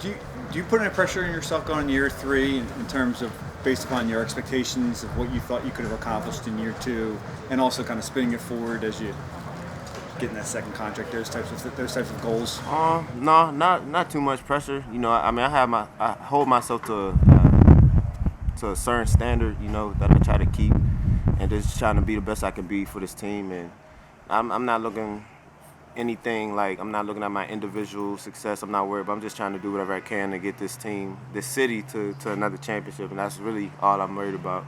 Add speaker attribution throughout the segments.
Speaker 1: Do you do you put any pressure on yourself going into year three in terms of based upon your expectations of what you thought you could have accomplished in year two, and also kind of spinning it forward as you get in that second contract, those types of goals?
Speaker 2: No, not too much pressure. I mean, I hold myself to a certain standard, that I try to keep, and just trying to be the best I can be for this team. And I'm not looking anything like I'm not looking at my individual success. I'm not worried, but I'm just trying to do whatever I can to get this team, this city, to another championship, and that's really all I'm worried about.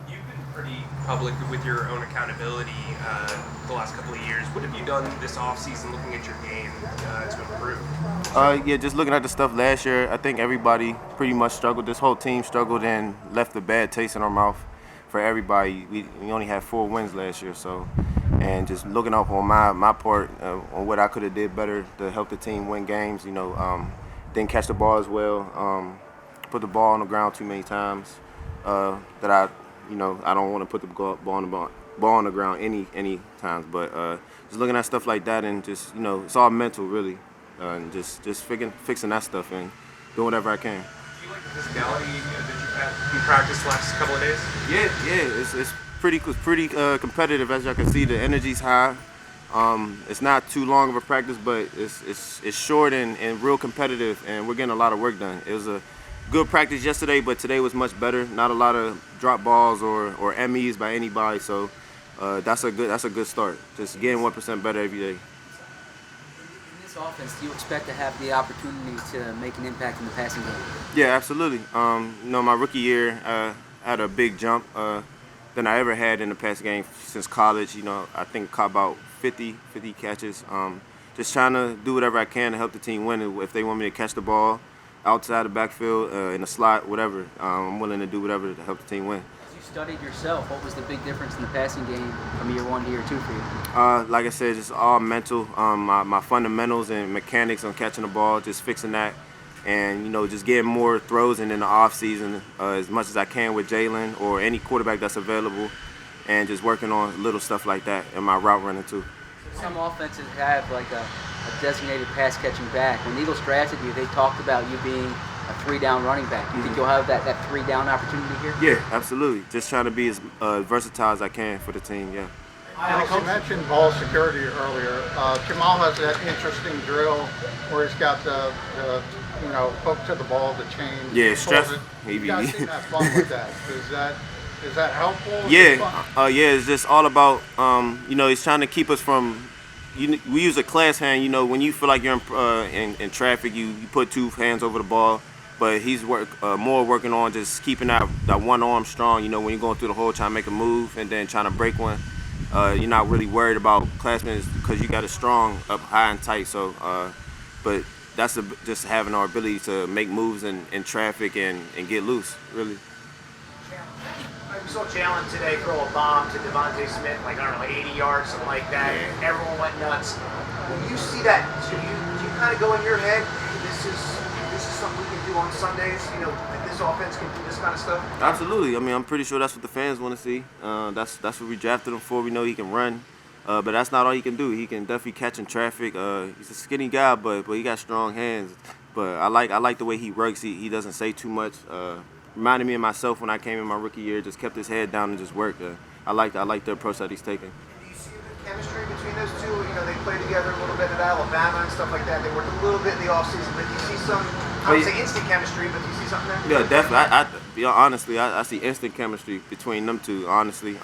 Speaker 3: You've been pretty public with your own accountability the last couple of years. What have you done this offseason looking at your game to improve?
Speaker 2: Yeah, just looking at the stuff last year, I think everybody pretty much struggled. This whole team struggled and left a bad taste in our mouth for everybody. We only had 4 wins last year, so and just looking up on my part on what I could have did better to help the team win games. Didn't catch the ball as well. Put the ball on the ground too many times. That I don't want to put the ball on the ground any times. But just looking at stuff like that and just it's all mental really, and just fixing that stuff and doing whatever I can.
Speaker 3: Do you like the physicality that you practiced the last couple of days?
Speaker 2: Yeah, it's pretty competitive, as y'all can see. The energy's high. It's not too long of a practice, but it's short and real competitive, and we're getting a lot of work done. It was a good practice yesterday, but today was much better. Not a lot of drop balls or MEs by anybody, so that's a good start. Just getting 1% better every day.
Speaker 4: In this offense, do you expect to have the opportunity to make an impact in the passing game?
Speaker 2: Yeah, absolutely. My rookie year had a big jump than I ever had in the passing game since college. I think caught about 50 catches. Just trying to do whatever I can to help the team win. If they want me to catch the ball outside the backfield, in the slot, whatever, I'm willing to do whatever to help the team win.
Speaker 4: As you studied yourself, what was the big difference in the passing game from year 1 to year 2 for you?
Speaker 2: Like I said, just all mental. My fundamentals and mechanics on catching the ball, just fixing that. And just getting more throws in the off season as much as I can with Jalen or any quarterback that's available, and just working on little stuff like that in my route running too.
Speaker 4: Some offenses have like a designated pass catching back. When the Eagles drafted you, they talked about you being a 3-down running back. Do you think you'll have that 3-down opportunity here?
Speaker 2: Yeah, absolutely. Just trying to be as versatile as I can for the team. Yeah.
Speaker 5: You mentioned ball security earlier. Jamal has that interesting drill where he's got the hook to the ball, the chain.
Speaker 2: Yeah, stress.
Speaker 5: You guys seem to have fun with that. Is that helpful?
Speaker 2: Yeah, it's just all about he's trying to keep us from. We use a class hand. When you feel like you're in traffic, you put 2 hands over the ball. But he's more working on just keeping that one arm strong. When you're going through the hole, trying to make a move and then trying to break one. You're not really worried about classmates because you got it strong up high and tight. So, but that's just having our ability to make moves in traffic and get loose, really.
Speaker 6: We saw Jalen today throw a bomb to Devontae Smith, like, I don't know, 80 yards, something like that.
Speaker 2: Yeah.
Speaker 6: Everyone went nuts. When you see that, do you kind of go in your head, this is something we can do on Sundays? This offense can do this kind of stuff?
Speaker 2: Absolutely. I mean, I'm pretty sure that's what the fans want to see. That's what we drafted him for. We know he can run. But that's not all he can do. He can definitely catch in traffic. He's a skinny guy, but he got strong hands. But I like the way he works. He doesn't say too much. Reminded me of myself when I came in my rookie year. Just kept his head down and just worked. I like the approach that he's taking.
Speaker 6: Do you see the chemistry between those two? They play together a little bit at Alabama and stuff like that. They worked a little bit in the offseason, but do you see some, I would say instant chemistry, but do you see something there?
Speaker 2: Yeah, definitely. Honestly, I see instant chemistry between them two, honestly.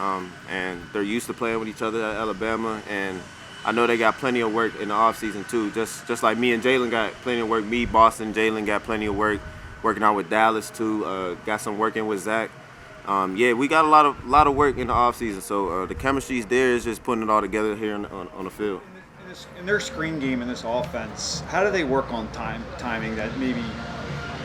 Speaker 2: And they're used to playing with each other at Alabama, and I know they got plenty of work in the offseason too. Just like me and Jalen got plenty of work. Me, Boston, Jalen got plenty of work. Working out with Dallas too. Got some working with Zach. We got a lot of work in the offseason. So the chemistry's there. It's just putting it all together here on the field.
Speaker 1: In their screen game in this offense, how do they work on timing that maybe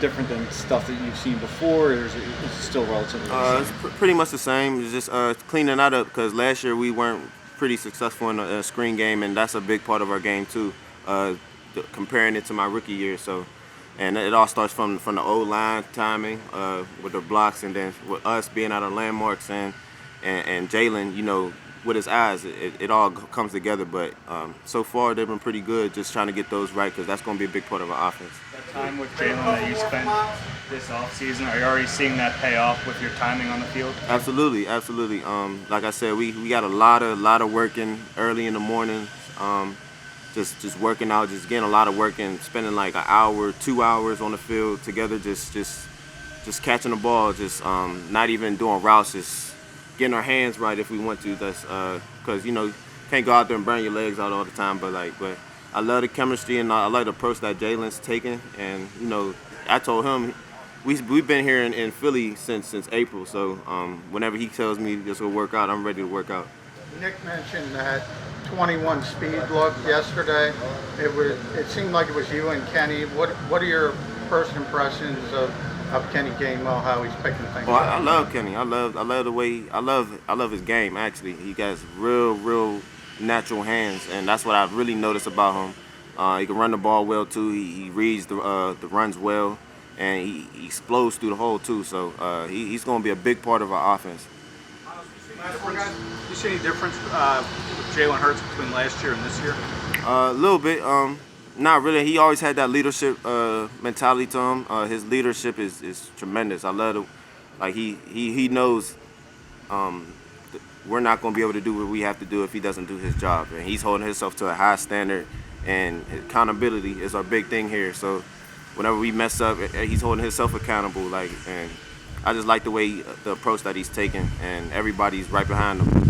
Speaker 1: different than stuff that you've seen before, or is it still relatively the same?
Speaker 2: It's pretty much the same. It's just cleaning that up because last year we weren't pretty successful in the screen game, and that's a big part of our game too. Comparing it to my rookie year, so. And it all starts from the O-line timing with the blocks, and then with us being out of landmarks and Jalen, with his eyes, it all comes together. But so far, they've been pretty good, just trying to get those right, because that's going to be a big part of our offense.
Speaker 7: That time with Jalen that you spent this offseason, are you already seeing that pay off with your timing on the field?
Speaker 2: Absolutely, absolutely. Like I said, we got a lot of working early in the morning. Just working out, just getting a lot of work and spending like an hour, 2 hours on the field together, just catching the ball, just not even doing routes, just getting our hands right if we want to. That's because can't go out there and burn your legs out all the time. But I love the chemistry and I like the approach that Jalen's taking. And I told him we've been here in Philly since April. So whenever he tells me this will work out, I'm ready to work out.
Speaker 5: Nick mentioned that 21 speed look yesterday. It seemed like it was you and Kenny. What are your first impressions of Kenny Gainwell, how he's picking things
Speaker 2: up?
Speaker 5: I
Speaker 2: love Kenny. I love the way I love his game. Actually, he got real natural hands, and that's what I really noticed about him. He can run the ball well too. He reads the runs well, and he explodes through the hole too. So he's going to be a big part of our offense.
Speaker 8: Do you see any difference with Jalen Hurts between last year and this year?
Speaker 2: A little bit. Not really. He always had that leadership mentality to him. His leadership is tremendous. I love it. He knows we're not going to be able to do what we have to do if he doesn't do his job. And he's holding himself to a high standard, and accountability is our big thing here. So whenever we mess up, he's holding himself accountable. And I just like the way the approach that he's taking, and everybody's right behind him.